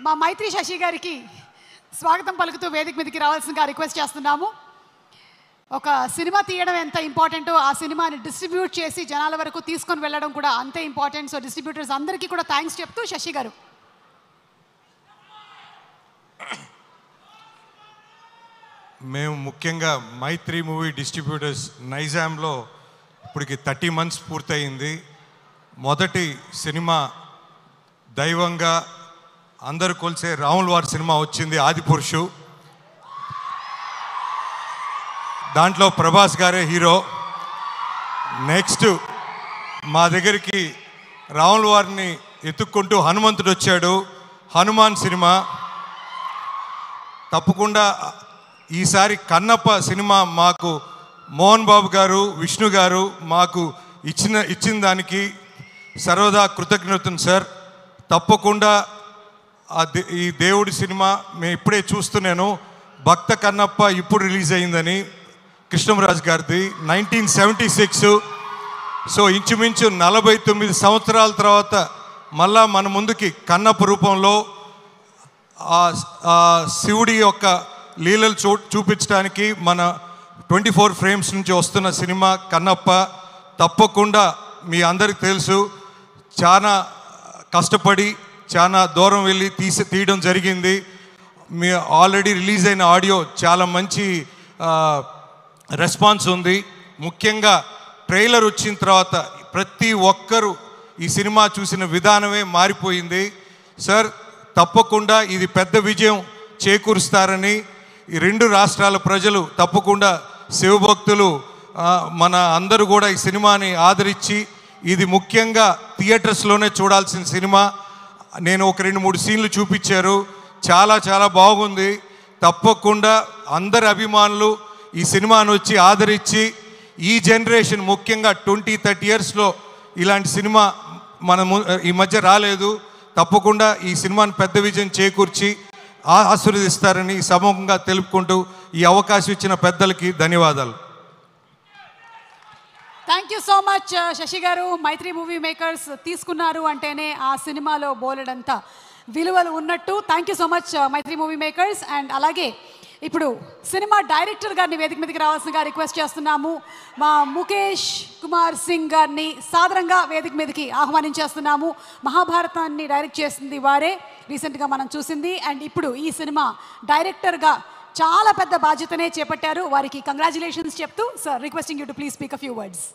మా మైత్రి శశి గారికి స్వాగతం పలుకుతూ వేదిక మీదకి రావాల్సిందిగా రిక్వెస్ట్ చేస్తున్నాము. ఒక సినిమా తీయడం ఎంత ఇంపార్టెంటో ఆ సినిమాని డిస్ట్రిబ్యూట్ చేసి జనాల వరకు తీసుకొని వెళ్ళడం కూడా అంతే ఇంపార్టెంట్. సో డిస్ట్రిబ్యూటర్స్ అందరికీ కూడా థ్యాంక్స్ చెప్తూ శశి గారు. మేము ముఖ్యంగా మైత్రి మూవీ డిస్ట్రిబ్యూటర్స్ నైజాంలో ఇప్పటికి 30 months పూర్తయింది. మొదటి సినిమా దైవంగా అందరు కొలిసే రాముల వారి సినిమా వచ్చింది, ఆదిపురుషు. దాంట్లో ప్రభాస్ గారే హీరో. నెక్స్ట్ మా దగ్గరికి రాముల వారిని ఎత్తుక్కుంటూ హనుమంతుడు వచ్చాడు, హనుమాన్ సినిమా. తప్పకుండా ఈసారి కన్నప్ప సినిమా మాకు మోహన్ బాబు గారు, విష్ణు గారు మాకు ఇచ్చిన దానికి సర్వదా కృతజ్ఞతలు సార్. తప్పకుండా ఈ దేవుడి సినిమా మేము ఇప్పుడే చూస్తున్నాను, భక్త కన్నప్ప ఇప్పుడు రిలీజ్ అయిందని, కృష్ణరాజు గారిది 1976. సో ఇంచుమించు 49 సంవత్సరాల తర్వాత మళ్ళా మన ముందుకి కన్నప్ప రూపంలో శివుడి యొక్క లీలలు చూపించడానికి మన 24 frames నుంచి వస్తున్న సినిమా కన్నప్ప. తప్పకుండా మీ అందరికి తెలుసు, చాలా కష్టపడి చాలా దూరం వెళ్ళి తీయడం జరిగింది. మీ ఆల్రెడీ రిలీజ్ అయిన ఆడియో చాలా మంచి రెస్పాన్స్ ఉంది. ముఖ్యంగా ట్రైలర్ వచ్చిన తర్వాత ప్రతి ఒక్కరూ ఈ సినిమా చూసిన విధానమే మారిపోయింది. సార్ తప్పకుండా ఇది పెద్ద విజయం చేకూరుస్తారని ఈ 2 రాష్ట్రాల ప్రజలు, తప్పకుండా శివభక్తులు మన అందరూ కూడా ఈ సినిమాని ఆదరించి, ఇది ముఖ్యంగా థియేటర్స్లోనే చూడాల్సిన సినిమా. నేను ఒక 2-3 సీన్లు చూపించారు, చాలా చాలా బాగుంది. తప్పకుండా అందరి అభిమానులు ఈ సినిమాను వచ్చి ఆదరించి, ఈ జనరేషన్ ముఖ్యంగా 20-30 yearsలో ఇలాంటి సినిమా ఈ మధ్య రాలేదు. తప్పకుండా ఈ సినిమాని పెద్ద విజయం చేకూర్చి ఆశీర్వదిస్తారని సముఖంగా తెలుపుకుంటూ ఈ అవకాశం ఇచ్చిన పెద్దలకి ధన్యవాదాలు. Thank you so much Shashi గారు. మైత్రి మూవీ మేకర్స్ తీసుకున్నారు అంటేనే ఆ సినిమాలో బోలెడంత విలువలు ఉన్నట్టు. Thank you so much Mythri movie makers. And అలాగే ఇప్పుడు సినిమా డైరెక్టర్ గారిని వేదిక మీదకి రావాల్సిందిగా రిక్వెస్ట్ చేస్తున్నాము. మా ముఖేష్ కుమార్ సింగ్ గారిని సాదరంగా వేదిక మీదకి ఆహ్వానించేస్తున్నాము. మహాభారతాన్ని డైరెక్ట్ చేసింది వారే, రీసెంట్గా మనం చూసింది. అండ్ ఇప్పుడు ఈ సినిమా డైరెక్టర్గా చాలా పెద్ద బాధ్యతనే చేపట్టారు. వారికి కంగ్రాచులేషన్స్ చెప్తూ sir requesting you to please speak a few words.